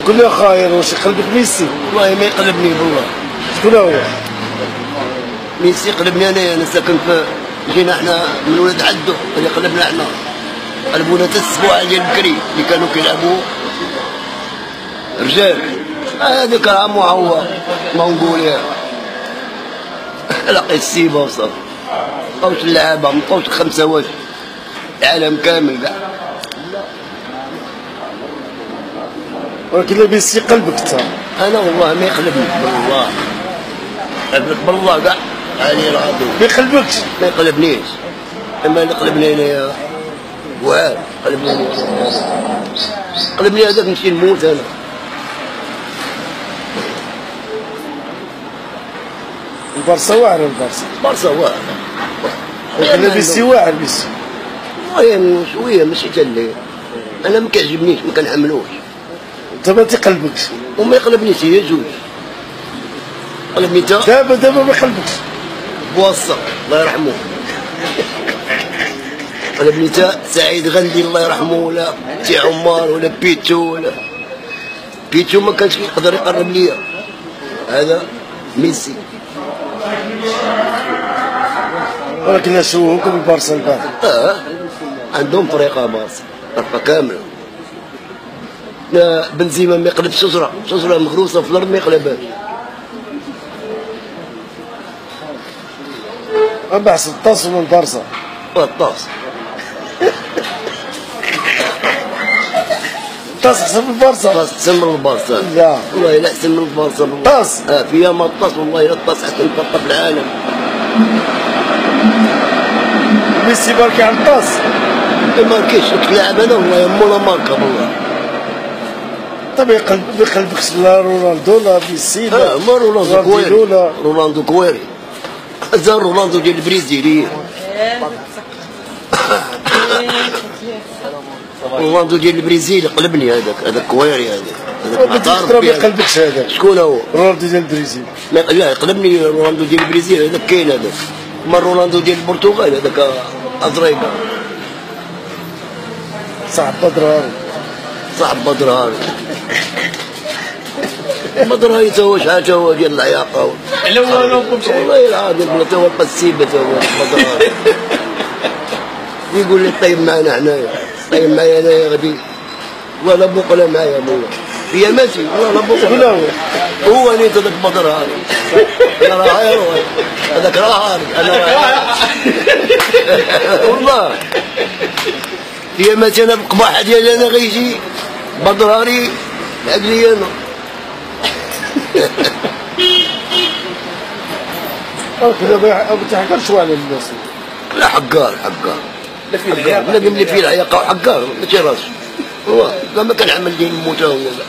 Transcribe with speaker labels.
Speaker 1: قول لي خاير واش يقلبك ميسي؟
Speaker 2: والله ما يقلبني بالله.
Speaker 1: شكون هو؟
Speaker 2: ميسي يقلبني انا ساكن في جينا احنا من ولاد عدو اللي قلبنا احنا قلبونا حتى السبوعه ديال بكري اللي كانوا كيلعبوا رجال. هذاك راه هو مونغوليا لقيت السيبه وصافي مابقاوش اللعابه مابقاوش خمسه واش العالم كامل كاع.
Speaker 1: ولكن لا ميسي قلبك انت.
Speaker 2: انا والله ما يقلبني بالله قلبك بالله كاع علي راضي.
Speaker 1: ما يقلبكش؟
Speaker 2: ما يقلبنيش. اما اللي قلبني انايا وعاد قلبني هذاك نمشي نموت انا.
Speaker 1: البارسا واعر البارسا.
Speaker 2: البارسا واعر.
Speaker 1: ولكن ميسي واعر ميسي.
Speaker 2: المهم شويه ماشي حتى الليل. انا ما كيعجبنيش ما كنحملوش.
Speaker 1: انت ما تيقلبكش؟
Speaker 2: وما يقلبنيش هي جوج. قلبني انت؟
Speaker 1: دابا ما يقلبكش.
Speaker 2: بوصة الله يرحمه. قلبني انت سعيد غندي الله يرحمه ولا تي عمار ولا بيتو ولا بيتو ما كانش يقدر يقرب ليا. هذا ميسي.
Speaker 1: ولكن شوهوكم البارسا البارح.
Speaker 2: عندهم طريقة بارسا طريقة كاملة. بنزيما ما يقلبش شجرة مغروسة في الأرض ما يقلبهاش.
Speaker 1: أبحث الطاس من البارسا.
Speaker 2: الطاس.
Speaker 1: الطاس احسن من البارسا.
Speaker 2: الطاس احسن من البارسا.
Speaker 1: لا
Speaker 2: والله لا احسن من البارسا.
Speaker 1: الطاس؟
Speaker 2: فيها ما الطاس والله لا الطاس احسن فرقة في العالم.
Speaker 1: ميسي ماركي على الطاس.
Speaker 2: ما ماركيش تلعب انا والله مولا ماركا والله.
Speaker 1: طيب ما يقلبكش لا رونالدو لا ميسي لا
Speaker 2: ما رونالدو كويري زار رونالدو ديال البرازيليين. رونالدو ديال البرازيل قلبني هذاك كويري هذاك
Speaker 1: ما يقلبكش هذاك.
Speaker 2: شكون هو؟
Speaker 1: رونالدو ديال البرازيل.
Speaker 2: لا يقلبني رونالدو ديال البرازيل هذاك كاين هذاك. اما رونالدو ديال البرتغال هذاك ازريكا
Speaker 1: صاحب بدراري.
Speaker 2: صاحب بدراري. بدراري تا هو شحال تا هو ديال العياقه.
Speaker 3: لا والو
Speaker 2: والله العظيم تا هو قسيبه تا هو بدراري. يقول لي طيب معنا حنايا طيب معايا انايا غادي والله لا بوق لا معايا مولا هي ماشي والله لا بوق.
Speaker 1: شكون
Speaker 2: هو نيت هذاك بدراري. انا راه هذاك راه هاري انا والله هي ماشي انا بالقباحه ديالي انا غيجي بدراري لعب لي انا.
Speaker 1: ولكن ما تحكرش على الناس.
Speaker 2: لا حقار لا في العياقه لا قبل فيه العياقه وحقار ماشي راسو. هو ما كنعمل دين نموت ولا لا.